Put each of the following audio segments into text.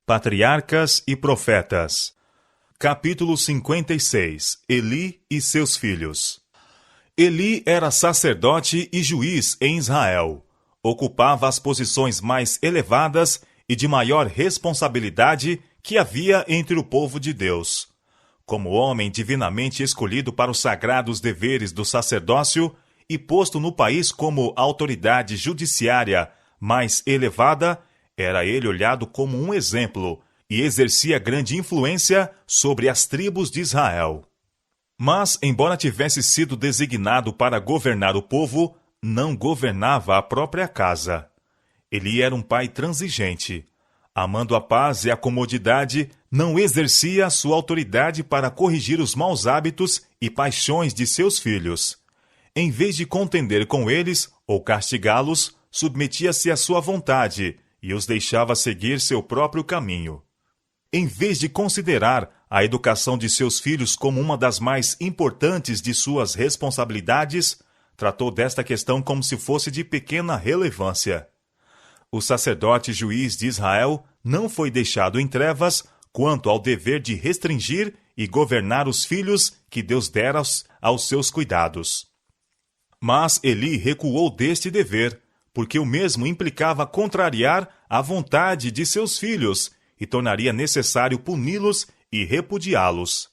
Patriarcas e Profetas. Capítulo 56. Eli e seus filhos. Eli era sacerdote e juiz em Israel. Ocupava as posições mais elevadas e de maior responsabilidade que havia entre o povo de Deus. Como homem divinamente escolhido para os sagrados deveres do sacerdócio e posto no país como autoridade judiciária mais elevada, era ele olhado como um exemplo e exercia grande influência sobre as tribos de Israel. Mas, embora tivesse sido designado para governar o povo, não governava a própria casa. Ele era um pai transigente. Amando a paz e a comodidade, não exercia a sua autoridade para corrigir os maus hábitos e paixões de seus filhos. Em vez de contender com eles ou castigá-los, submetia-se à sua vontade e os deixava seguir seu próprio caminho. Em vez de considerar a educação de seus filhos como uma das mais importantes de suas responsabilidades, tratou desta questão como se fosse de pequena relevância. O sacerdote juiz de Israel não foi deixado em trevas quanto ao dever de restringir e governar os filhos que Deus dera aos seus cuidados. Mas Eli recuou deste dever, porque o mesmo implicava contrariar a vontade de seus filhos e tornaria necessário puni-los e repudiá-los.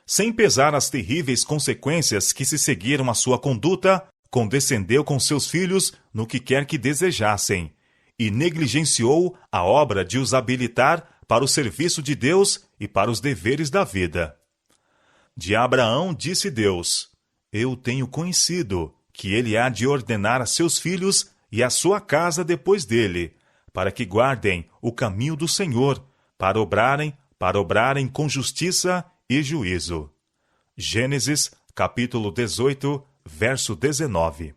Sem pesar as terríveis consequências que se seguiram à sua conduta, condescendeu com seus filhos no que quer que desejassem, e negligenciou a obra de os habilitar para o serviço de Deus e para os deveres da vida. De Abraão disse Deus: Eu tenho conhecido que ele há de ordenar a seus filhos e a sua casa depois dele, para que guardem o caminho do Senhor, para obrarem com justiça e juízo. Gênesis, capítulo 18, verso 19.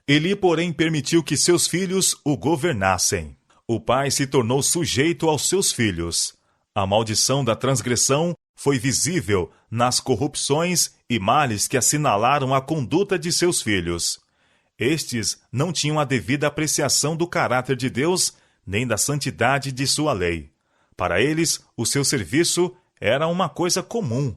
Eli, porém, permitiu que seus filhos o governassem. O pai se tornou sujeito aos seus filhos. A maldição da transgressão foi visível nas corrupções e males que assinalaram a conduta de seus filhos. Estes não tinham a devida apreciação do caráter de Deus, nem da santidade de sua lei. Para eles, o seu serviço era uma coisa comum.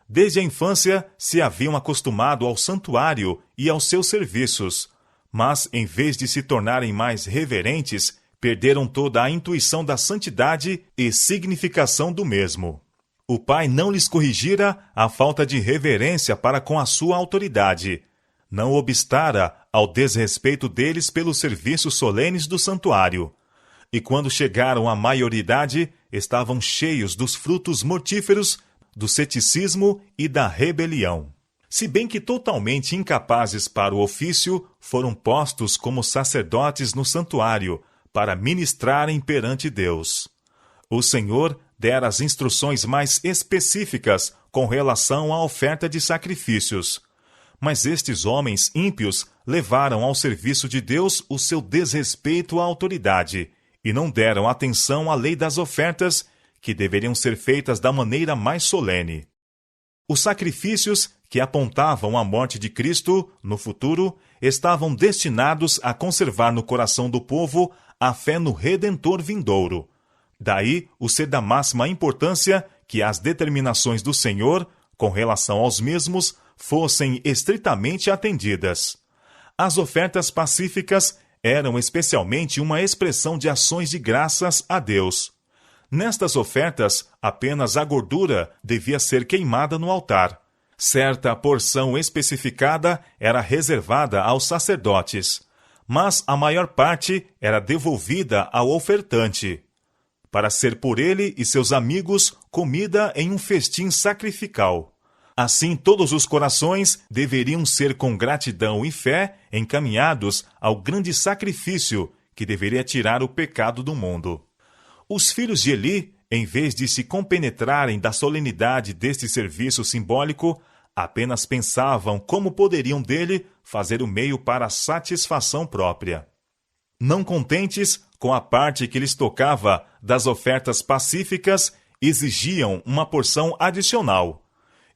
Desde a infância se haviam acostumado ao santuário e aos seus serviços, mas, em vez de se tornarem mais reverentes, perderam toda a intuição da santidade e significação do mesmo. O pai não lhes corrigira a falta de reverência para com a sua autoridade, não obstara ao desrespeito deles pelos serviços solenes do santuário. E quando chegaram à maioridade, estavam cheios dos frutos mortíferos do ceticismo e da rebelião. Se bem que totalmente incapazes para o ofício, foram postos como sacerdotes no santuário, para ministrarem perante Deus. O Senhor dera as instruções mais específicas com relação à oferta de sacrifícios. Mas estes homens ímpios levaram ao serviço de Deus o seu desrespeito à autoridade e não deram atenção à lei das ofertas, que deveriam ser feitas da maneira mais solene. Os sacrifícios que apontavam a morte de Cristo no futuro estavam destinados a conservar no coração do povo a fé no Redentor vindouro. Daí o ser da máxima importância que as determinações do Senhor, com relação aos mesmos, fossem estritamente atendidas. As ofertas pacíficas eram especialmente uma expressão de ações de graças a Deus. Nestas ofertas, apenas a gordura devia ser queimada no altar. Certa porção especificada era reservada aos sacerdotes, mas a maior parte era devolvida ao ofertante, para ser por ele e seus amigos comida em um festim sacrificial. Assim, todos os corações deveriam ser com gratidão e fé encaminhados ao grande sacrifício que deveria tirar o pecado do mundo. Os filhos de Eli, em vez de se compenetrarem da solenidade deste serviço simbólico, apenas pensavam como poderiam dele fazer o meio para a satisfação própria. Não contentes com a parte que lhes tocava das ofertas pacíficas, exigiam uma porção adicional.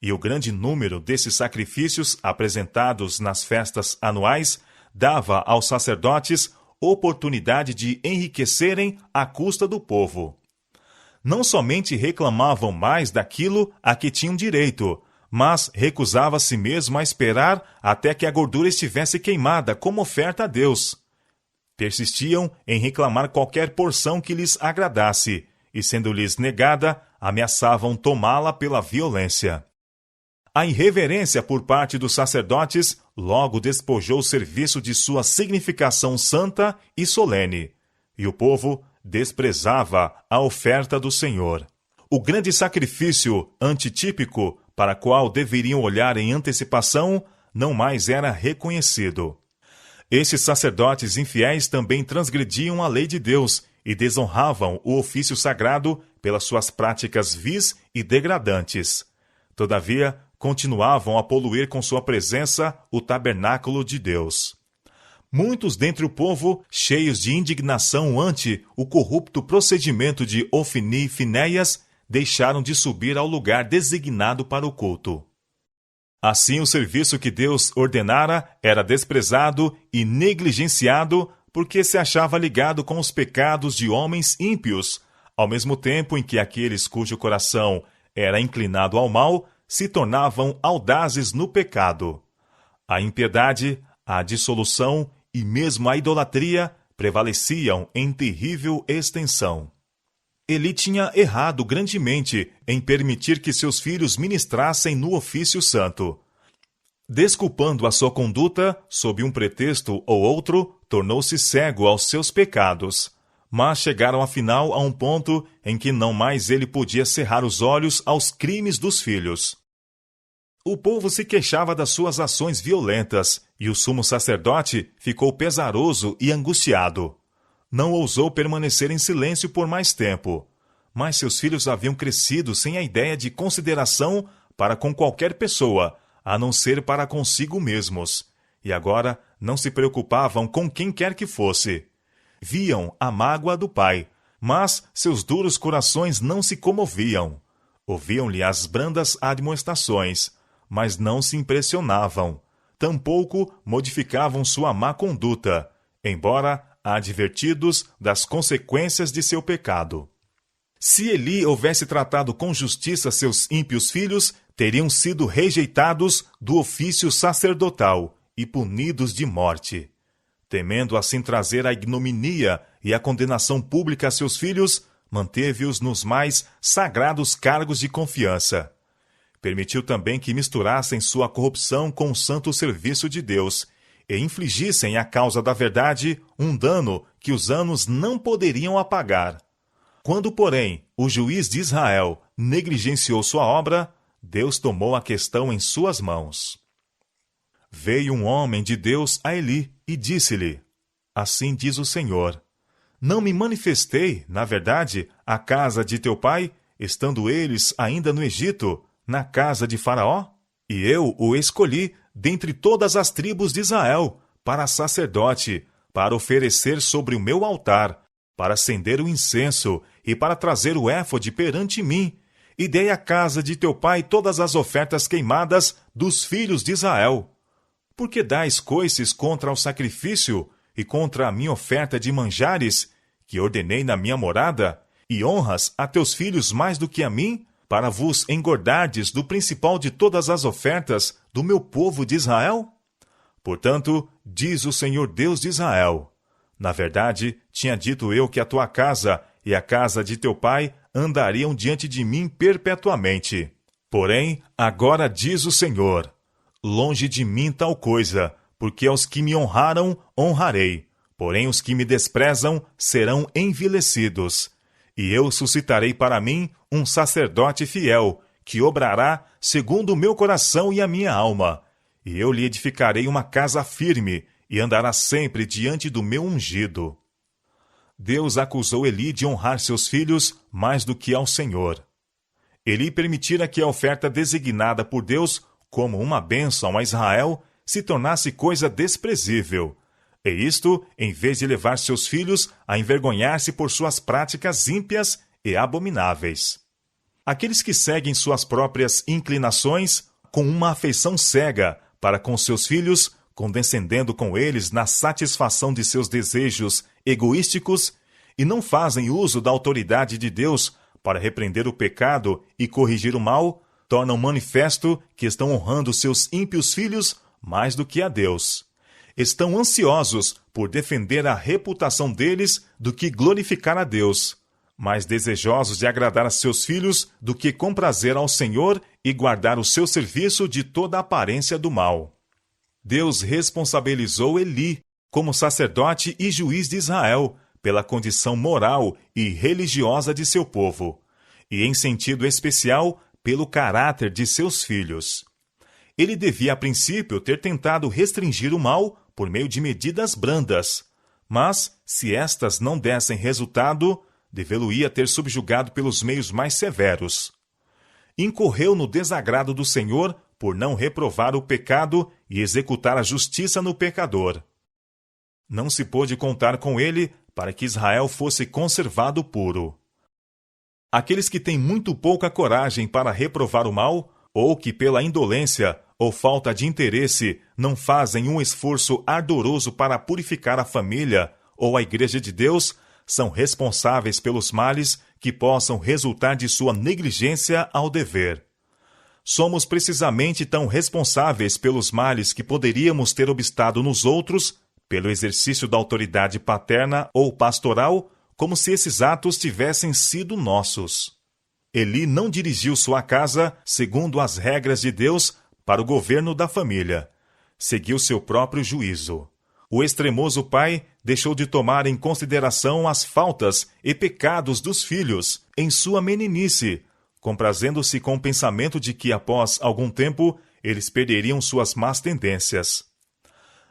E o grande número desses sacrifícios apresentados nas festas anuais dava aos sacerdotes oportunidade de enriquecerem à custa do povo. não somente reclamavam mais daquilo a que tinham direito, mas recusava a si mesmo a esperar até que a gordura estivesse queimada como oferta a Deus. Persistiam em reclamar qualquer porção que lhes agradasse, e sendo-lhes negada, ameaçavam tomá-la pela violência. A irreverência por parte dos sacerdotes logo despojou o serviço de sua significação santa e solene, e o povo desprezava a oferta do Senhor. O grande sacrifício antitípico para qual deveriam olhar em antecipação não mais era reconhecido. Estes sacerdotes infiéis também transgrediam a lei de Deus e desonravam o ofício sagrado pelas suas práticas vis e degradantes. Todavia, continuavam a poluir com sua presença o tabernáculo de Deus. Muitos dentre o povo, cheios de indignação ante o corrupto procedimento de Ofni e Finéias, deixaram de subir ao lugar designado para o culto. Assim, o serviço que Deus ordenara era desprezado e negligenciado porque se achava ligado com os pecados de homens ímpios, ao mesmo tempo em que aqueles cujo coração era inclinado ao mal se tornavam audazes no pecado. A impiedade, a dissolução e mesmo a idolatria prevaleciam em terrível extensão. Eli tinha errado grandemente em permitir que seus filhos ministrassem no ofício santo. Desculpando a sua conduta, sob um pretexto ou outro, tornou-se cego aos seus pecados. Mas chegaram afinal a um ponto em que não mais ele podia cerrar os olhos aos crimes dos filhos. O povo se queixava das suas ações violentas, e o sumo sacerdote ficou pesaroso e angustiado. Não ousou permanecer em silêncio por mais tempo, mas seus filhos haviam crescido sem a ideia de consideração para com qualquer pessoa, a não ser para consigo mesmos, e agora não se preocupavam com quem quer que fosse. Viam a mágoa do pai, mas seus duros corações não se comoviam. Ouviam-lhe as brandas admoestações, mas não se impressionavam. Tampouco modificavam sua má conduta, embora advertidos das consequências de seu pecado. Se Eli houvesse tratado com justiça seus ímpios filhos, teriam sido rejeitados do ofício sacerdotal e punidos de morte. Temendo assim trazer a ignominia e a condenação pública a seus filhos, manteve-os nos mais sagrados cargos de confiança. Permitiu também que misturassem sua corrupção com o santo serviço de Deus e infligissem à causa da verdade um dano que os anos não poderiam apagar. Quando, porém, o juiz de Israel negligenciou sua obra, Deus tomou a questão em suas mãos. Veio um homem de Deus a Eli e disse-lhe: Assim diz o Senhor: Não me manifestei, na verdade, à casa de teu pai, estando eles ainda no Egito, na casa de Faraó? E eu o escolhi dentre todas as tribos de Israel, para sacerdote, para oferecer sobre o meu altar, para acender o incenso e para trazer o éfode perante mim, e dei à casa de teu pai todas as ofertas queimadas dos filhos de Israel. Por que dais coices contra o sacrifício e contra a minha oferta de manjares, que ordenei na minha morada, e honras a teus filhos mais do que a mim, para vos engordardes do principal de todas as ofertas do meu povo de Israel? Portanto, diz o Senhor Deus de Israel: Na verdade, tinha dito eu que a tua casa e a casa de teu pai andariam diante de mim perpetuamente. Porém, agora diz o Senhor: Longe de mim tal coisa, porque aos que me honraram, honrarei. Porém, os que me desprezam serão envilecidos. E eu suscitarei para mim um sacerdote fiel, que obrará segundo o meu coração e a minha alma. E eu lhe edificarei uma casa firme, e andará sempre diante do meu ungido. Deus acusou Eli de honrar seus filhos mais do que ao Senhor. Eli permitira que a oferta designada por Deus como uma bênção a Israel se tornasse coisa desprezível. E isto, em vez de levar seus filhos a envergonhar-se por suas práticas ímpias e abomináveis. Aqueles que seguem suas próprias inclinações com uma afeição cega para com seus filhos, condescendendo com eles na satisfação de seus desejos egoísticos, e não fazem uso da autoridade de Deus para repreender o pecado e corrigir o mal, tornam manifesto que estão honrando seus ímpios filhos mais do que a Deus. Estão ansiosos por defender a reputação deles do que glorificar a Deus, mais desejosos de agradar a seus filhos do que comprazer ao Senhor e guardar o seu serviço de toda a aparência do mal. Deus responsabilizou Eli como sacerdote e juiz de Israel pela condição moral e religiosa de seu povo, e em sentido especial pelo caráter de seus filhos. Ele devia a princípio ter tentado restringir o mal por meio de medidas brandas, mas, se estas não dessem resultado, devê-lo-ia ter subjugado pelos meios mais severos. Incorreu no desagrado do Senhor por não reprovar o pecado e executar a justiça no pecador. Não se pôde contar com ele para que Israel fosse conservado puro. Aqueles que têm muito pouca coragem para reprovar o mal, ou que pela indolência ou falta de interesse não fazem um esforço ardoroso para purificar a família ou a Igreja de Deus, são responsáveis pelos males que possam resultar de sua negligência ao dever. Somos precisamente tão responsáveis pelos males que poderíamos ter obstado nos outros, pelo exercício da autoridade paterna ou pastoral, como se esses atos tivessem sido nossos. Eli não dirigiu sua casa segundo as regras de Deus para o governo da família. Seguiu seu próprio juízo. O extremoso pai deixou de tomar em consideração as faltas e pecados dos filhos em sua meninice, comprazendo-se com o pensamento de que, após algum tempo, eles perderiam suas más tendências.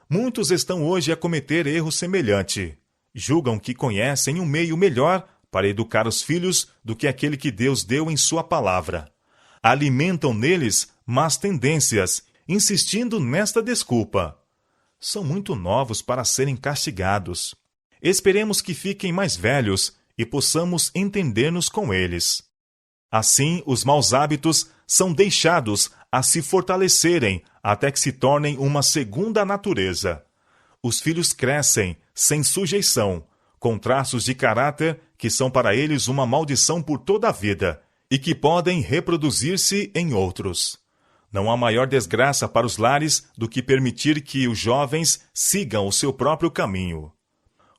Muitos estão hoje a cometer erro semelhante. Julgam que conhecem um meio melhor para educar os filhos do que aquele que Deus deu em sua palavra. Alimentam neles más tendências, insistindo nesta desculpa. São muito novos para serem castigados. Esperemos que fiquem mais velhos e possamos entender-nos com eles. Assim, os maus hábitos são deixados a se fortalecerem até que se tornem uma segunda natureza. Os filhos crescem sem sujeição, com traços de caráter que são para eles uma maldição por toda a vida e que podem reproduzir-se em outros. Não há maior desgraça para os lares do que permitir que os jovens sigam o seu próprio caminho.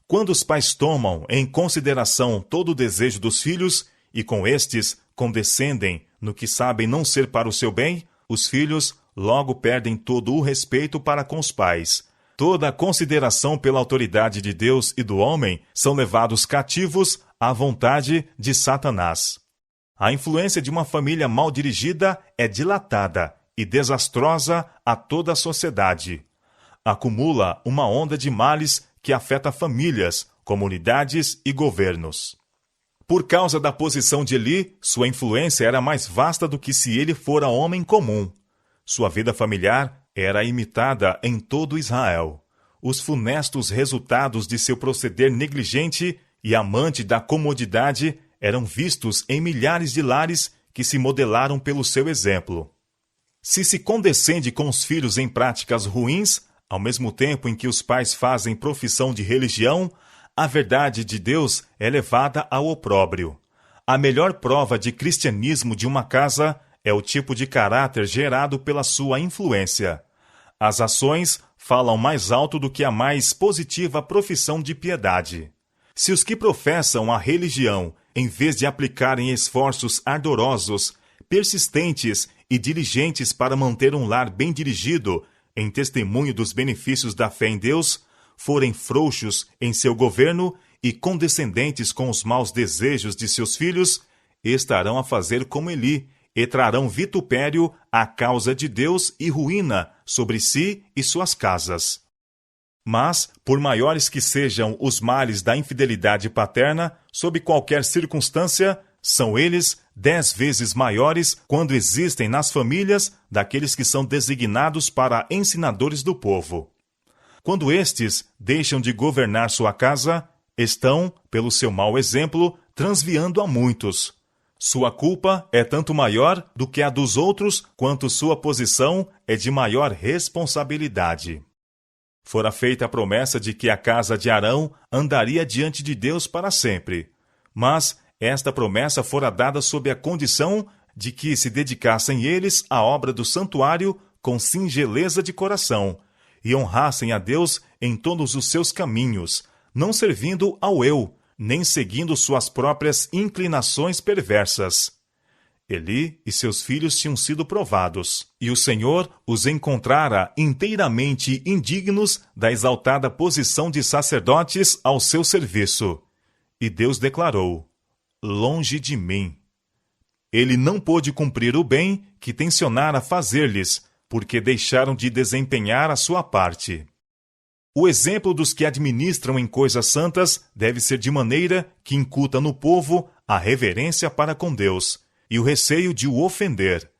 Quando os pais tomam em consideração todo o desejo dos filhos e com estes condescendem no que sabem não ser para o seu bem, os filhos logo perdem todo o respeito para com os pais. Toda a consideração pela autoridade de Deus e do homem são levados cativos à vontade de Satanás. A influência de uma família mal dirigida é dilatada e desastrosa a toda a sociedade. Acumula uma onda de males que afeta famílias, comunidades e governos. Por causa da posição de Eli, sua influência era mais vasta do que se ele fora homem comum. Sua vida familiar era imitada em todo Israel. Os funestos resultados de seu proceder negligente e amante da comodidade eram vistos em milhares de lares que se modelaram pelo seu exemplo. Se se condescende com os filhos em práticas ruins, ao mesmo tempo em que os pais fazem profissão de religião, a verdade de Deus é levada ao opróbrio. A melhor prova de cristianismo de uma casa é o tipo de caráter gerado pela sua influência. As ações falam mais alto do que a mais positiva profissão de piedade. Se os que professam a religião, em vez de aplicarem esforços ardorosos, persistentes e diligentes para manter um lar bem dirigido, em testemunho dos benefícios da fé em Deus, forem frouxos em seu governo e condescendentes com os maus desejos de seus filhos, estarão a fazer como Eli, e trarão vitupério à causa de Deus e ruína sobre si e suas casas. Mas, por maiores que sejam os males da infidelidade paterna, sob qualquer circunstância, são eles 10 vezes maiores quando existem nas famílias daqueles que são designados para ensinadores do povo. Quando estes deixam de governar sua casa, estão, pelo seu mau exemplo, transviando a muitos. Sua culpa é tanto maior do que a dos outros, quanto sua posição é de maior responsabilidade. Fora feita a promessa de que a casa de Arão andaria diante de Deus para sempre, mas Esta promessa fora dada sob a condição de que se dedicassem eles à obra do santuário com singeleza de coração e honrassem a Deus em todos os seus caminhos, não servindo ao eu, nem seguindo suas próprias inclinações perversas. Eli e seus filhos tinham sido provados, e o Senhor os encontrara inteiramente indignos da exaltada posição de sacerdotes ao seu serviço. E Deus declarou: longe de mim. Ele não pôde cumprir o bem que tencionara fazer-lhes, porque deixaram de desempenhar a sua parte. O exemplo dos que administram em coisas santas deve ser de maneira que incuta no povo a reverência para com Deus e o receio de o ofender.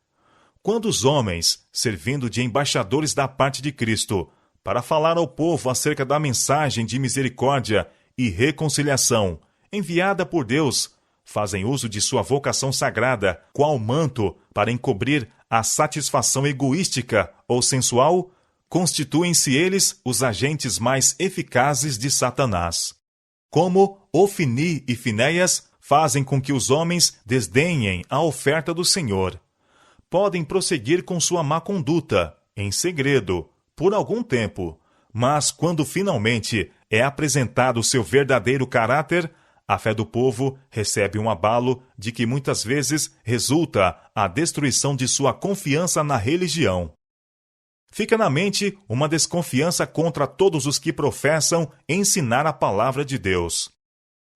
Quando os homens, servindo de embaixadores da parte de Cristo, para falar ao povo acerca da mensagem de misericórdia e reconciliação enviada por Deus, fazem uso de sua vocação sagrada, qual manto, para encobrir a satisfação egoística ou sensual, constituem-se eles os agentes mais eficazes de Satanás. Como Ofni e Finéias fazem com que os homens desdenhem a oferta do Senhor. Podem prosseguir com sua má conduta, em segredo, por algum tempo, mas quando finalmente é apresentado seu verdadeiro caráter, a fé do povo recebe um abalo de que muitas vezes resulta a destruição de sua confiança na religião. Fica na mente uma desconfiança contra todos os que professam ensinar a palavra de Deus.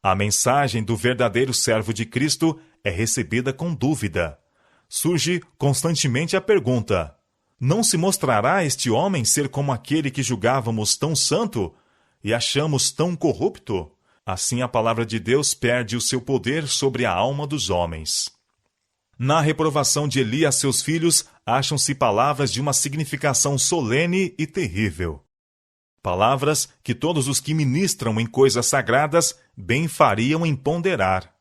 A mensagem do verdadeiro servo de Cristo é recebida com dúvida. Surge constantemente a pergunta: não se mostrará este homem ser como aquele que julgávamos tão santo e achamos tão corrupto? Assim a palavra de Deus perde o seu poder sobre a alma dos homens. Na reprovação de Eli a seus filhos, acham-se palavras de uma significação solene e terrível. Palavras que todos os que ministram em coisas sagradas bem fariam em ponderar.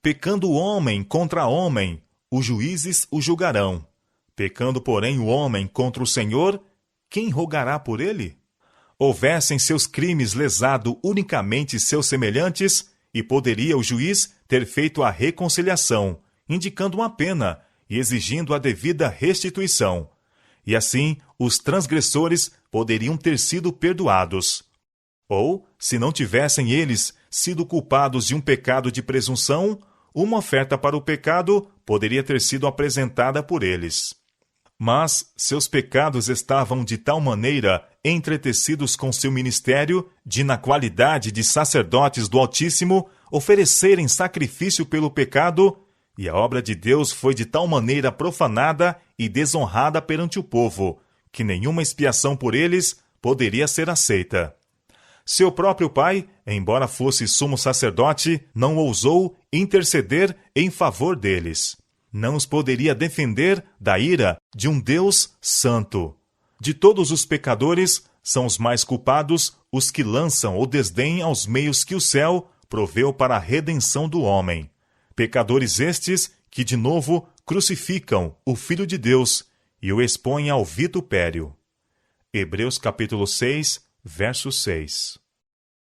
Pecando o homem contra homem, os juízes o julgarão. Pecando, porém, o homem contra o Senhor, quem rogará por ele? Houvessem seus crimes lesado unicamente seus semelhantes, e poderia o juiz ter feito a reconciliação, indicando uma pena e exigindo a devida restituição. E assim, os transgressores poderiam ter sido perdoados. Ou, se não tivessem eles sido culpados de um pecado de presunção, uma oferta para o pecado poderia ter sido apresentada por eles. Mas seus pecados estavam de tal maneira entretecidos com seu ministério de, na qualidade de sacerdotes do Altíssimo, oferecerem sacrifício pelo pecado, e a obra de Deus foi de tal maneira profanada e desonrada perante o povo, que nenhuma expiação por eles poderia ser aceita. Seu próprio pai, embora fosse sumo sacerdote, não ousou interceder em favor deles. Não os poderia defender da ira de um Deus santo. De todos os pecadores, são os mais culpados os que lançam o desdém aos meios que o céu proveu para a redenção do homem. Pecadores estes que, de novo, crucificam o Filho de Deus e o expõem ao vitupério. Hebreus capítulo 6, verso 6.